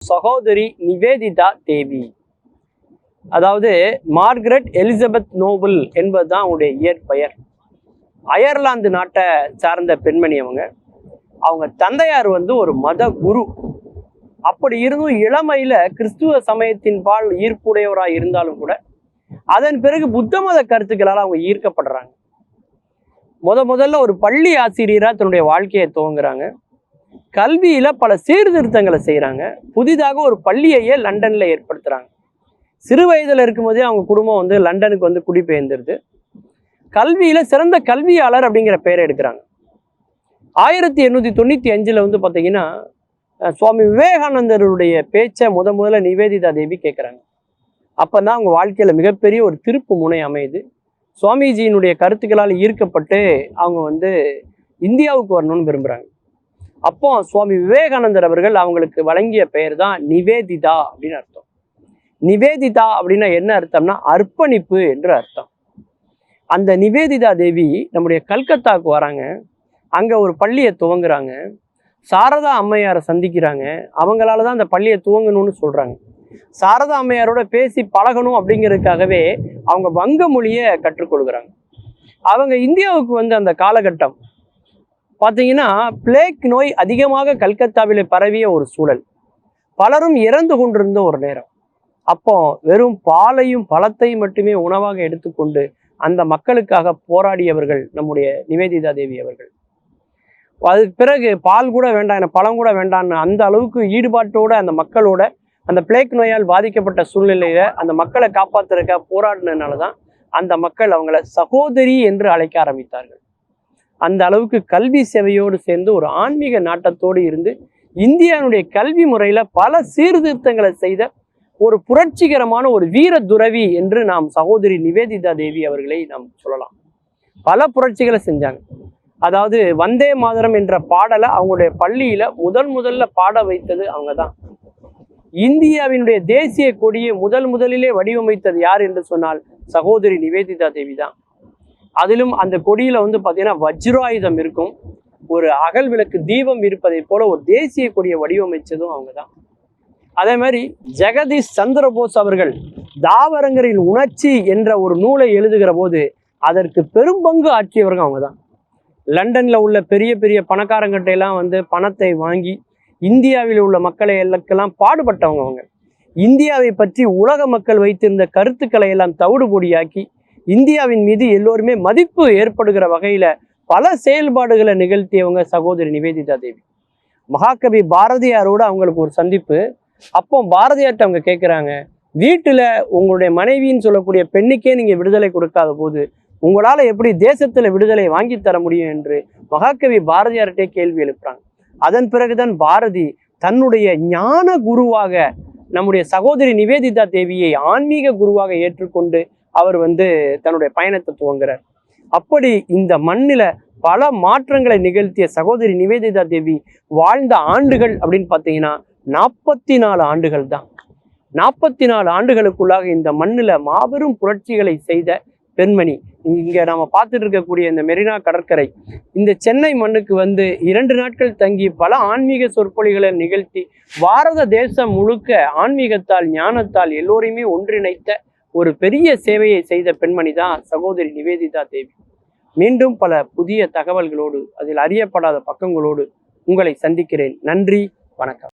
சகோதரி நிவேதிதா தேவி, அதாவது Margaret Elizabeth Nobel என்பதுதான் அவங்களுடைய இயற்பெயர். அயர்லாந்து நாட்டை சார்ந்த பெண்மணி அவங்க தந்தையார் ஒரு மத குரு. அப்படி இருந்தும் இளமையில கிறிஸ்துவ சமயத்தின் பால் ஈர்ப்புடையவராக இருந்தாலும் கூட அதன் பிறகு புத்த மத கருத்துக்களால் அவங்க ஈர்க்கப்படுறாங்க. முதல்ல ஒரு பள்ளி ஆசிரியரா தன்னுடைய வாழ்க்கையை துவங்குறாங்க. கல்வியில பல சீர்திருத்தங்களை செய்யறாங்க. புதிதாக ஒரு பள்ளியையே லண்டன்ல ஏற்படுத்துறாங்க. சிறு வயதுல இருக்கும்போதே அவங்க குடும்பம் லண்டனுக்கு குடிபெயர்ந்துருது. கல்வியில சிறந்த கல்வியாளர் அப்படிங்கிற பெயரை எடுக்கிறாங்க. 1895 பார்த்தீங்கன்னா சுவாமி விவேகானந்தருடைய பேச்சை முதல்ல நிவேதிதா தேவி கேட்குறாங்க. அப்பதான் அவங்க வாழ்க்கையில மிகப்பெரிய ஒரு திருப்பு முனை அமையுது. சுவாமிஜியினுடைய கருத்துக்களால் ஈர்க்கப்பட்டு அவங்க இந்தியாவுக்கு வரணும்னு விரும்புறாங்க. அப்போ சுவாமி விவேகானந்தர் அவர்கள் அவங்களுக்கு வழங்கிய பெயர் தான் நிவேதிதா அப்படின்னு அர்த்தம். நிவேதிதா அப்படின்னா என்ன அர்த்தம்னா அர்ப்பணிப்பு என்று அர்த்தம். அந்த நிவேதிதா தேவி நம்முடைய கல்கத்தாவுக்கு வராங்க. அங்க ஒரு பள்ளியை துவங்குறாங்க. சாரதா அம்மையாரை சந்திக்கிறாங்க. அவங்களால தான் அந்த பள்ளியை துவங்கணும்னு சொல்றாங்க. சாரதா அம்மையாரோட பேசி பழகணும் அப்படிங்கிறதுக்காகவே அவங்க வங்க மொழியை கற்றுக்கொள்கிறாங்க. அவங்க இந்தியாவுக்கு அந்த காலகட்டம் பார்த்தீங்கன்னா பிளேக் நோய் அதிகமாக கல்கத்தாவிலே பரவிய ஒரு சூழல். பலரும் இறந்து கொண்டிருந்த ஒரு நேரம். அப்போ வெறும் பாலையும் பழத்தையும் மட்டுமே உணவாக எடுத்துக்கொண்டு அந்த மக்களுக்காக போராடியவர்கள் நம்முடைய நிவேதிதா தேவி அவர்கள். அதுக்கு பிறகு பால் கூட வேண்டாம், எனக்கு பழம் கூட வேண்டாம்னு அந்த அளவுக்கு ஈடுபாட்டோட அந்த மக்களோட அந்த பிளேக் நோயால் பாதிக்கப்பட்ட சூழ்நிலையில அந்த மக்களை காப்பாற்றுறதுக்காக போராடினதுனால தான் அந்த மக்கள் அவங்கள சகோதரி என்று அழைக்க ஆரம்பித்தார்கள். அந்த அளவுக்கு கல்வி சேவையோடு சேர்ந்து ஒரு ஆன்மீக நாட்டத்தோடு இருந்து இந்தியாவுடைய கல்வி முறையில பல சீர்திருத்தங்களை செய்த ஒரு புரட்சிகரமான ஒரு வீர துறவி என்று நாம் சகோதரி நிவேதிதா தேவி அவர்களை நாம் சொல்லலாம். பல புரட்சிகளை செஞ்சாங்க. அதாவது வந்தே மாதரம் என்ற பாடலை அவங்களுடைய பள்ளியில முதல்ல பாட வைத்தது அவங்க தான். இந்தியாவினுடைய தேசிய கொடியை முதலிலே வடிவமைத்தது யார் என்று சொன்னால் சகோதரி நிவேதிதா தேவி தான். அதிலும் அந்த கொடியில பார்த்தீங்கன்னா வஜ்ராயுதம் இருக்கும், ஒரு அகல் விளக்கு தீபம் இருப்பதை போல ஒரு தேசிய கொடியை வடிவமைச்சதும் அவங்க தான். அதே மாதிரி ஜெகதீஷ் சந்திரபோஸ் அவர்கள் தாவரங்களின் உணர்ச்சி என்ற ஒரு நூலை எழுதுகிற போது அதற்கு பெரும் பங்கு ஆற்றியவர்கள் அவங்க தான். லண்டன்ல உள்ள பெரிய பெரிய பணக்காரங்கிட்ட எல்லாம் பணத்தை வாங்கி இந்தியாவில் உள்ள மக்களை எல்லாம் பாடுபட்டவங்க அவங்க. இந்தியாவை பற்றி உலக மக்கள் வைத்திருந்த கருத்துக்களை எல்லாம் தவிடுபொடியாக்கி இந்தியாவின் மீது எல்லோருமே மதிப்பு ஏற்படுகிற வகையில பல செயல்பாடுகளை நிகழ்த்தியவங்க சகோதரி நிவேதிதா தேவி. மகாகவி பாரதியாரோட அவங்களுக்கு ஒரு சந்திப்பு. அப்போ பாரதியார்ட்ட அவங்க கேட்குறாங்க, வீட்டுல உங்களுடைய மனைவின்னு சொல்லக்கூடிய பெண்ணுக்கே நீங்க விடுதலை கொடுக்காத போது உங்களால எப்படி தேசத்துல விடுதலை வாங்கி தர முடியும் என்று மகாகவி பாரதியார்கிட்டே கேள்வி எழுப்புறாங்க. அதன் பிறகுதான் பாரதி தன்னுடைய ஞான குருவாக நம்முடைய சகோதரி நிவேதிதா தேவியை ஆன்மீக குருவாக ஏற்றுக்கொண்டு அவர் தன்னுடைய பயணத்தை துவங்குறார். அப்படி இந்த மண்ணில பல மாற்றங்களை நிகழ்த்திய சகோதரி நிவேதிதா தேவி வாழ்ந்த ஆண்டுகள் அப்படின்னு பார்த்தீங்கன்னா 44 ஆண்டுகள் தான். 44 ஆண்டுகளுக்குள்ளாக இந்த மண்ணில் மாபெரும் புரட்சிகளை செய்த பெண்மணி. இங்க நாம பார்த்துட்டு இருக்கக்கூடிய இந்த மெரினா கடற்கரை, இந்த சென்னை மண்ணுக்கு 2 நாட்கள் தங்கி பல ஆன்மீக சொற்பொழிகளை நிகழ்த்தி பாரத தேசம் முழுக்க ஆன்மீகத்தால் ஞானத்தால் எல்லோரையுமே ஒன்றிணைத்த ஒரு பெரிய சேவையை செய்த பெண்மணி தான் சகோதரி நிவேதிதா தேவி. மீண்டும் பல புதிய தகவல்களோடு அதில் அறியப்படாத பக்கங்களோடு உங்களை சந்திக்கிறேன். நன்றி, வணக்கம்.